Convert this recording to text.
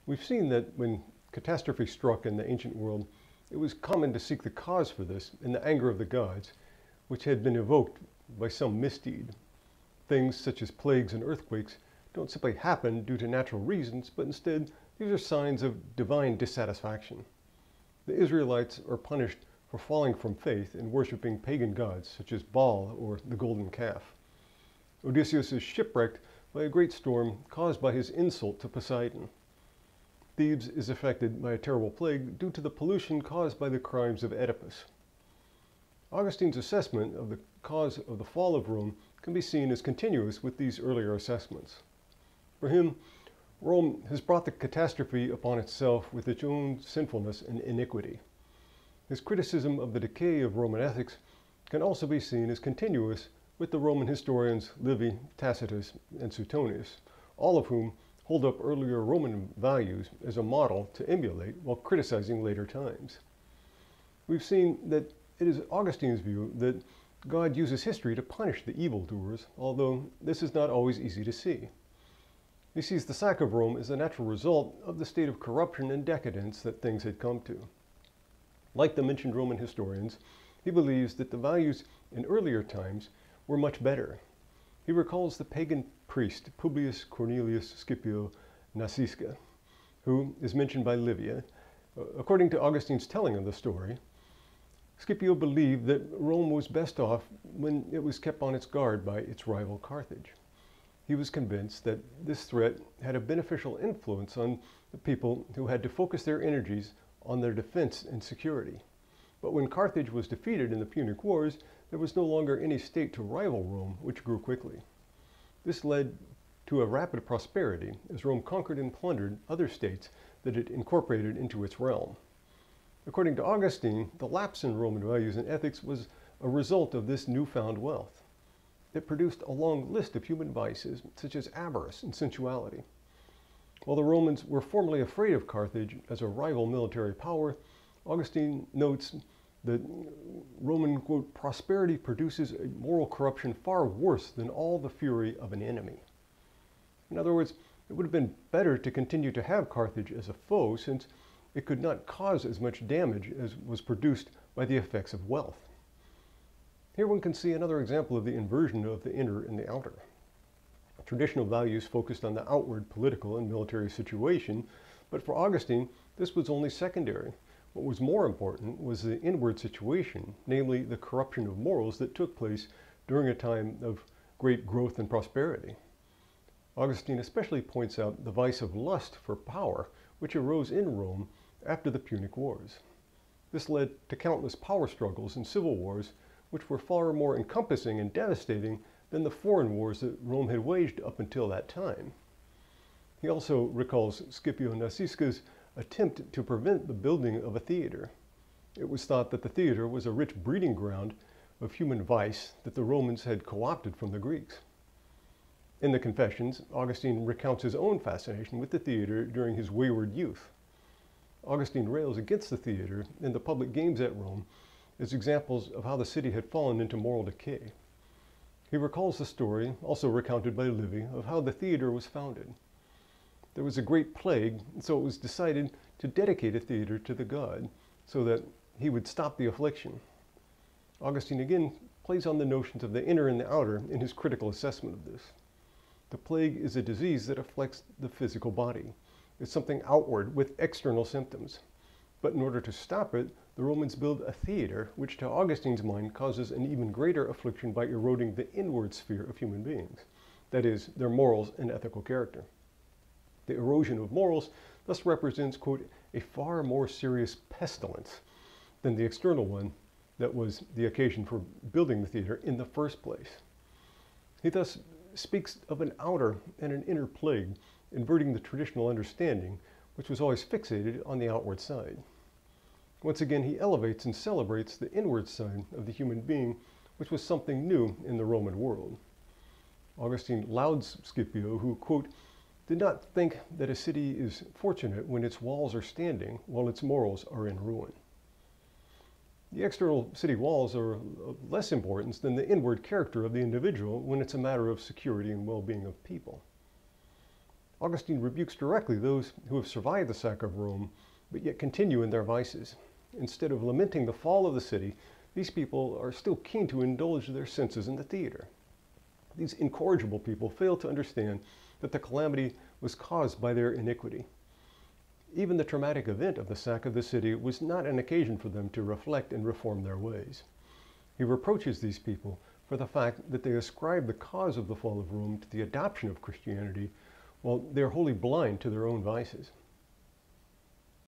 We've seen that when catastrophe struck in the ancient world, it was common to seek the cause for this in the anger of the gods, which had been evoked by some misdeed. Things such as plagues and earthquakes don't simply happen due to natural reasons, but instead these are signs of divine dissatisfaction. The Israelites are punished for falling from faith and worshiping pagan gods such as Baal or the golden calf. Odysseus is shipwrecked by a great storm caused by his insult to Poseidon. Thebes is affected by a terrible plague due to the pollution caused by the crimes of Oedipus. Augustine's assessment of the cause of the fall of Rome can be seen as continuous with these earlier assessments. For him, Rome has brought the catastrophe upon itself with its own sinfulness and iniquity. His criticism of the decay of Roman ethics can also be seen as continuous with the Roman historians Livy, Tacitus, and Suetonius, all of whom hold up earlier Roman values as a model to emulate while criticizing later times. We've seen that it is Augustine's view that God uses history to punish the evildoers, although this is not always easy to see. He sees the sack of Rome as a natural result of the state of corruption and decadence that things had come to. Like the mentioned Roman historians, he believes that the values in earlier times were much better. He recalls the pagan priest Publius Cornelius Scipio Nacisca, who is mentioned by Livia. According to Augustine's telling of the story, Scipio believed that Rome was best off when it was kept on its guard by its rival Carthage. He was convinced that this threat had a beneficial influence on the people who had to focus their energies on their defense and security. But when Carthage was defeated in the Punic Wars, there was no longer any state to rival Rome, which grew quickly. This led to a rapid prosperity as Rome conquered and plundered other states that it incorporated into its realm. According to Augustine, the lapse in Roman values and ethics was a result of this newfound wealth. It produced a long list of human vices, such as avarice and sensuality. While the Romans were formerly afraid of Carthage as a rival military power, Augustine notes that Roman, quote, prosperity produces a moral corruption far worse than all the fury of an enemy. In other words, it would have been better to continue to have Carthage as a foe, since it could not cause as much damage as was produced by the effects of wealth. Here one can see another example of the inversion of the inner and the outer. Traditional values focused on the outward political and military situation, but for Augustine, this was only secondary. What was more important was the inward situation, namely the corruption of morals that took place during a time of great growth and prosperity. Augustine especially points out the vice of lust for power, which arose in Rome after the Punic Wars. This led to countless power struggles and civil wars, which were far more encompassing and devastating than the foreign wars that Rome had waged up until that time. He also recalls Scipio Nacisca's attempt to prevent the building of a theater. It was thought that the theater was a rich breeding ground of human vice that the Romans had co-opted from the Greeks. In the Confessions, Augustine recounts his own fascination with the theater during his wayward youth. Augustine rails against the theater and the public games at Rome as examples of how the city had fallen into moral decay. He recalls the story, also recounted by Livy, of how the theater was founded. There was a great plague, and so it was decided to dedicate a theater to the god so that he would stop the affliction. Augustine again plays on the notions of the inner and the outer in his critical assessment of this. The plague is a disease that afflicts the physical body. It's something outward with external symptoms. But in order to stop it, the Romans build a theater, which to Augustine's mind causes an even greater affliction by eroding the inward sphere of human beings, that is, their morals and ethical character. The erosion of morals thus represents, quote, a far more serious pestilence than the external one that was the occasion for building the theater in the first place. He thus speaks of an outer and an inner plague, inverting the traditional understanding, which was always fixated on the outward side. Once again, he elevates and celebrates the inward side of the human being, which was something new in the Roman world. Augustine lauds Scipio, who, quote, did not think that a city is fortunate when its walls are standing while its morals are in ruin. The external city walls are of less importance than the inward character of the individual when it's a matter of security and well-being of people. Augustine rebukes directly those who have survived the sack of Rome, but yet continue in their vices. Instead of lamenting the fall of the city, these people are still keen to indulge their senses in the theater. These incorrigible people fail to understand that the calamity was caused by their iniquity. Even the traumatic event of the sack of the city was not an occasion for them to reflect and reform their ways. He reproaches these people for the fact that they ascribe the cause of the fall of Rome to the adoption of Christianity, while they are wholly blind to their own vices.